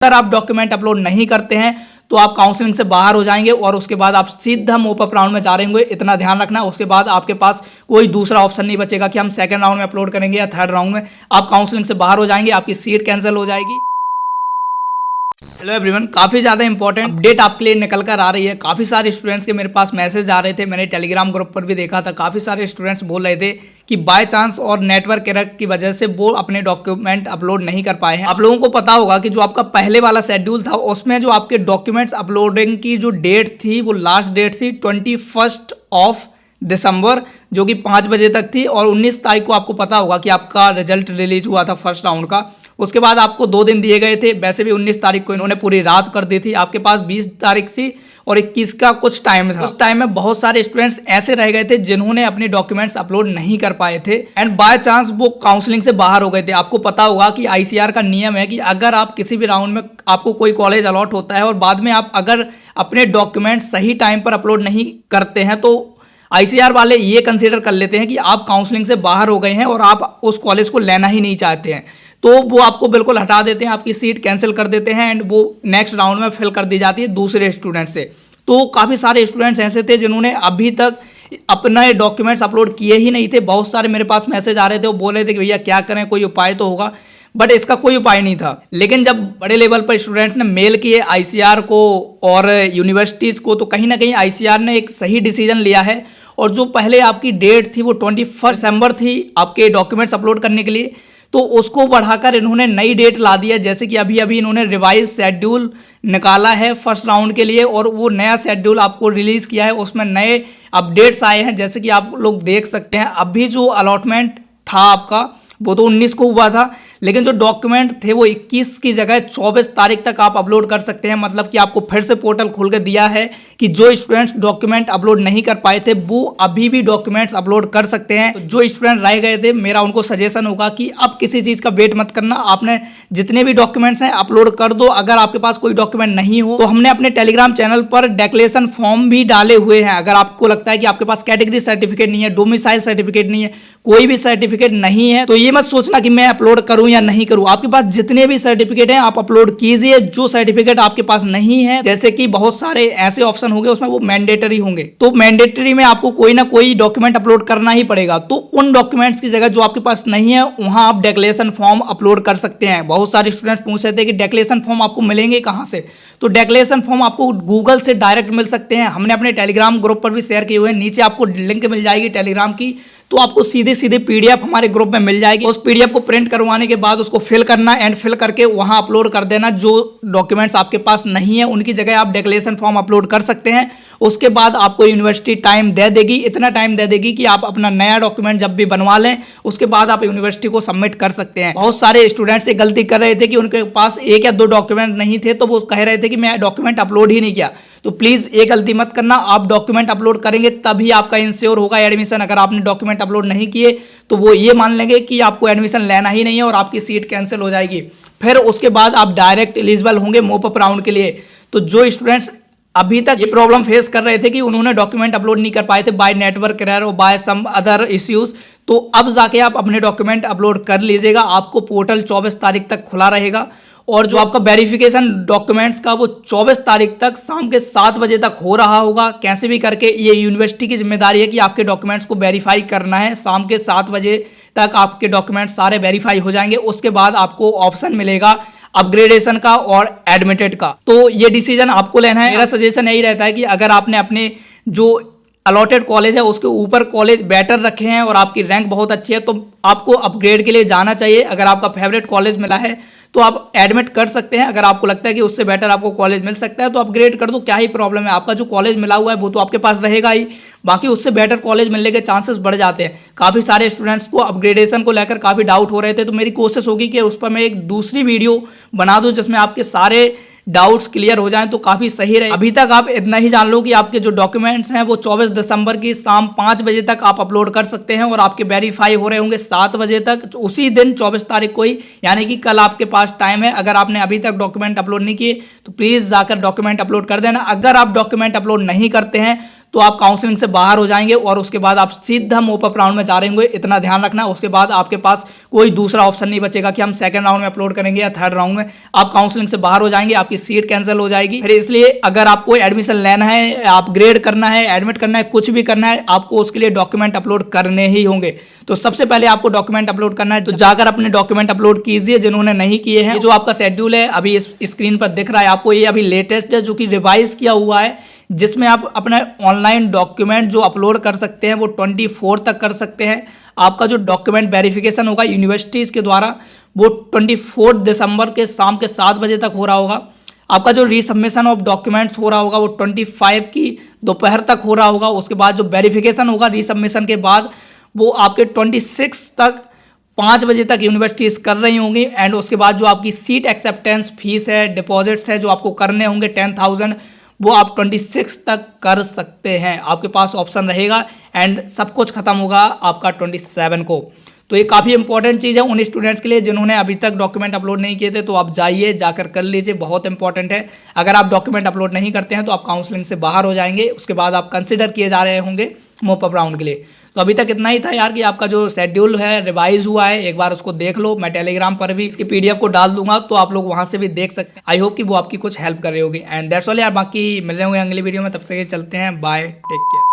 अगर आप document upload नहीं करते हैं तो आप काउंसलिंग से बाहर हो जाएंगे और उसके बाद आप सीधा मोप अप राउंड में जा रहे होंगे। इतना ध्यान रखना, उसके बाद आपके पास कोई दूसरा ऑप्शन नहीं बचेगा कि हम सेकंड राउंड में अपलोड करेंगे या थर्ड राउंड में। आप काउंसलिंग से बाहर हो जाएंगे, आपकी सीट कैंसिल हो जाएगी। हेलो एवरीवन, काफ़ी ज़्यादा इंपॉर्टेंट अपडेट आपके लिए निकल कर आ रही है। काफ़ी सारे स्टूडेंट्स के मेरे पास मैसेज आ रहे थे, मैंने टेलीग्राम ग्रुप पर भी देखा था। काफ़ी सारे स्टूडेंट्स बोल रहे थे कि बाय चांस और नेटवर्क एरर की वजह से वो अपने डॉक्यूमेंट अपलोड नहीं कर पाए हैं। आप लोगों को पता होगा कि जो आपका पहले वाला शेड्यूल था उसमें जो आपके डॉक्यूमेंट्स अपलोडिंग की जो डेट थी वो लास्ट डेट थी 21 दिसंबर, जो कि 5 बजे तक थी। और 19 तारीख को आपको पता होगा कि आपका रिजल्ट रिलीज हुआ था फर्स्ट राउंड का। उसके बाद आपको 2 दिन दिए गए थे। वैसे भी 19 तारीख को इन्होंने पूरी रात कर दी थी। आपके पास 20 तारीख थी और 21 का कुछ टाइम था। उस टाइम में बहुत सारे स्टूडेंट्स ऐसे रह गए थे जिन्होंने अपने डॉक्यूमेंट्स अपलोड नहीं कर पाए थे एंड बाय चांस वो काउंसलिंग से बाहर हो गए थे। आपको पता होगा कि आईसीआर का नियम है कि अगर आप किसी भी राउंड में आपको कोई कॉलेज अलॉट होता है और बाद में आप अगर अपने डॉक्यूमेंट सही टाइम पर अपलोड नहीं करते हैं तो आईसीआर वाले ये कंसीडर कर लेते हैं कि आप काउंसलिंग से बाहर हो गए हैं और आप उस कॉलेज को लेना ही नहीं चाहते हैं। तो वो आपको बिल्कुल हटा देते हैं, आपकी सीट कैंसिल कर देते हैं एंड वो नेक्स्ट राउंड में फिल कर दी जाती है दूसरे स्टूडेंट से। तो काफ़ी सारे स्टूडेंट्स ऐसे थे जिन्होंने अभी तक अपने डॉक्यूमेंट्स अपलोड किए ही नहीं थे। बहुत सारे मेरे पास मैसेज आ रहे थे, वो बोल रहे थे कि भैया क्या करें, कोई उपाय तो होगा, बट इसका कोई उपाय नहीं था। लेकिन जब बड़े लेवल पर स्टूडेंट्स ने मेल किए आईसीआर को और यूनिवर्सिटीज़ को, तो कहीं ना कहीं आईसीआर ने एक सही डिसीजन लिया है। और जो पहले आपकी डेट थी वो 21 दिसंबर थी आपके डॉक्यूमेंट्स अपलोड करने के लिए, तो उसको बढ़ाकर इन्होंने नई डेट ला दी है। जैसे कि अभी अभी इन्होंने रिवाइज शेड्यूल निकाला है फर्स्ट राउंड के लिए और वो नया शेड्यूल आपको रिलीज़ किया है। उसमें नए अपडेट्स आए हैं, जैसे कि आप लोग देख सकते हैं। अभी जो अलॉटमेंट था आपका वो तो 19 को हुआ था, लेकिन जो डॉक्यूमेंट थे वो 21 की जगह 24 तारीख तक आप अपलोड कर सकते हैं। मतलब कि आपको फिर से पोर्टल खोल के दिया है कि जो स्टूडेंट्स डॉक्यूमेंट अपलोड नहीं कर पाए थे वो अभी भी डॉक्यूमेंट्स अपलोड कर सकते हैं। तो जो स्टूडेंट रह गए थे, मेरा उनको सजेशन होगा कि अब किसी चीज़ का वेट मत करना, आपने जितने भी डॉक्यूमेंट्स हैं अपलोड कर दो। अगर आपके पास कोई डॉक्यूमेंट नहीं हो तो हमने अपने टेलीग्राम चैनल पर डिक्लेरेशन फॉर्म भी डाले हुए हैं। अगर आपको लगता है कि आपके पास कैटेगरी सर्टिफिकेट नहीं है, डोमिसाइल सर्टिफिकेट नहीं है, कोई भी सर्टिफिकेट नहीं है, तो ये मत सोचना कि मैं अपलोड करूं या नहीं करूं। आपके पास जितने भी सर्टिफिकेट हैं आप अपलोड कीजिए। जो सर्टिफिकेट आपके पास नहीं है, जैसे कि बहुत सारे ऐसे ऑप्शन होंगे उसमें वो मैंडेटरी होंगे, तो मैंडेटरी में आपको कोई ना कोई डॉक्यूमेंट अपलोड करना ही पड़ेगा। तो उन डॉक्यूमेंट्स की जगह जो आपके पास नहीं है वहां आप डिक्लेरेशन फॉर्म अपलोड कर सकते हैं। बहुत सारे स्टूडेंट्स पूछ रहे थे कि डिक्लेरेशन फॉर्म आपको मिलेंगे कहां से, तो डिक्लेरेशन फॉर्म आपको गूगल से डायरेक्ट मिल सकते हैं। हमने अपने टेलीग्राम ग्रुप पर भी शेयर किए हुए हैं, नीचे आपको लिंक मिल जाएगी टेलीग्राम की, तो आपको सीधे सीधे पीडीएफ हमारे ग्रुप में मिल जाएगी। उस पीडीएफ को प्रिंट करवाने के बाद उसको फिल करना एंड फिल करके वहां अपलोड कर देना। जो डॉक्यूमेंट्स आपके पास नहीं है उनकी जगह आप डिक्लेरेशन फॉर्म अपलोड कर सकते हैं। उसके बाद आपको यूनिवर्सिटी टाइम दे देगी, इतना टाइम दे देगी कि आप अपना नया डॉक्यूमेंट जब भी बनवा लें उसके बाद आप यूनिवर्सिटी को सबमिट कर सकते हैं। बहुत सारे स्टूडेंट्स ये गलती कर रहे थे कि उनके पास 1 या 2 डॉक्यूमेंट नहीं थे, तो वो कह रहे थे कि मैं डॉक्यूमेंट अपलोड ही नहीं किया। तो प्लीज़ ये गलती मत करना, आप डॉक्यूमेंट अपलोड करेंगे तभी आपका इंश्योर होगा एडमिशन। अगर आपने डॉक्यूमेंट अपलोड नहीं किए तो वो ये मान लेंगे कि आपको एडमिशन लेना ही नहीं है और आपकी सीट कैंसिल हो जाएगी। फिर उसके बाद आप डायरेक्ट एलिजिबल होंगे मोप अप राउंड के लिए। तो जो स्टूडेंट्स अभी तक ये प्रॉब्लम फेस कर रहे थे कि उन्होंने डॉक्यूमेंट अपलोड नहीं कर पाए थे बाय नेटवर्क एरर और बाय सम अदर इश्यूज, तो अब जाके आप अपने डॉक्यूमेंट अपलोड कर लीजिएगा। आपको पोर्टल 24 तारीख तक खुला रहेगा और जो आपका वेरिफिकेशन डॉक्यूमेंट्स का वो 24 तारीख तक शाम के 7 बजे तक हो रहा होगा। कैसे भी करके ये यूनिवर्सिटी की जिम्मेदारी है कि आपके डॉक्यूमेंट्स को वेरीफाई करना है। शाम के 7 बजे तक आपके डॉक्यूमेंट्स सारे वेरीफाई हो जाएंगे। उसके बाद आपको ऑप्शन मिलेगा अपग्रेडेशन का और एडमिटेड का। तो ये डिसीजन आपको लेना है। मेरा सजेशन यही रहता है कि अगर आपने अपने जो अलॉटेड कॉलेज है उसके ऊपर कॉलेज बेटर रखे हैं और आपकी रैंक बहुत अच्छी है तो आपको अपग्रेड के लिए जाना चाहिए। अगर आपका फेवरेट कॉलेज मिला है तो आप एडमिट कर सकते हैं। अगर आपको लगता है कि उससे बेटर आपको कॉलेज मिल सकता है तो अपग्रेड कर दो, क्या ही प्रॉब्लम है। आपका जो कॉलेज मिला हुआ है वो तो आपके पास रहेगा ही, बाकी उससे बेटर कॉलेज मिलने के चांसेस बढ़ जाते हैं। काफ़ी सारे स्टूडेंट्स को अपग्रेडेशन को लेकर काफ़ी डाउट हो रहे थे, तो मेरी कोशिश होगी कि उस पर मैं एक दूसरी वीडियो बना दूं जिसमें आपके सारे डाउट्स क्लियर हो जाएं तो काफ़ी सही रहे। अभी तक आप इतना ही जान लो कि आपके जो डॉक्यूमेंट्स हैं वो 24 दिसंबर की शाम 5 बजे तक आप अपलोड कर सकते हैं और आपके वेरीफाई हो रहे होंगे 7 बजे तक, तो उसी दिन 24 तारीख को ही, यानी कि कल आपके पास टाइम है। अगर आपने अभी तक डॉक्यूमेंट अपलोड नहीं किए तो प्लीज़ जाकर डॉक्यूमेंट अपलोड कर देना। अगर आप डॉक्यूमेंट अपलोड नहीं करते हैं तो आप काउंसलिंग से बाहर हो जाएंगे और उसके बाद आप सीधा मोप अप राउंड में जा रहे होंगे, इतना ध्यान रखना। उसके बाद आपके पास कोई दूसरा ऑप्शन नहीं बचेगा कि हम सेकंड राउंड में अपलोड करेंगे या थर्ड राउंड में। आप काउंसलिंग से बाहर हो जाएंगे, आपकी सीट कैंसिल हो जाएगी। फिर इसलिए अगर आपको एडमिशन लेना है, अपग्रेड करना है, एडमिट करना है, कुछ भी करना है, आपको उसके लिए डॉक्यूमेंट अपलोड करने ही होंगे। तो सबसे पहले आपको डॉक्यूमेंट अपलोड करना है, तो जाकर अपने डॉक्यूमेंट अपलोड कीजिए जिन्होंने नहीं किए हैं। जो आपका शेड्यूल है अभी इस स्क्रीन पर दिख रहा है आपको, ये अभी लेटेस्ट है जो कि रिवाइज किया हुआ है, जिसमें आप अपना ऑनलाइन डॉक्यूमेंट जो अपलोड कर सकते हैं वो 24 तक कर सकते हैं। आपका जो डॉक्यूमेंट वेरिफिकेशन होगा यूनिवर्सिटीज़ के द्वारा वो 24 दिसंबर के शाम के 7 बजे तक हो रहा होगा। आपका जो रीसबमिशन ऑफ डॉक्यूमेंट्स हो रहा होगा वो 25 की दोपहर तक हो रहा होगा। उसके बाद जो वेरिफिकेशन होगा रीसबमिशन के बाद वो आपके 26 तक 5 बजे तक यूनिवर्सिटीज़ कर रही होंगी। एंड उसके बाद जो आपकी सीट एक्सेप्टेंस फीस है, डिपॉजिट्स है जो आपको करने होंगे 10,000, वो आप 26 तक कर सकते हैं, आपके पास ऑप्शन रहेगा। एंड सब कुछ खत्म होगा आपका 27 को। तो ये काफ़ी इंपॉर्टेंट चीज़ है उन स्टूडेंट्स के लिए जिन्होंने अभी तक डॉक्यूमेंट अपलोड नहीं किए थे, तो आप जाइए, जाकर कर लीजिए, बहुत इंपॉर्टेंट है। अगर आप डॉक्यूमेंट अपलोड नहीं करते हैं तो आप काउंसलिंग से बाहर हो जाएंगे, उसके बाद आप कंसिडर किए जा रहे होंगे मोप अप राउंड के लिए। तो अभी तक इतना ही था यार कि आपका जो शेड्यूल है रिवाइज हुआ है, एक बार उसको देख लो। मैं टेलीग्राम पर भी इसकी PDF को डाल दूंगा, तो आप लोग वहां से भी देख सकते हैं। आई होप कि वो आपकी कुछ हेल्प कर रही होगी। एंड दैट्स ऑल यार, बाकी मिल रहे होंगे अगली वीडियो में, तब तक चलते हैं, बाय, टेक केयर।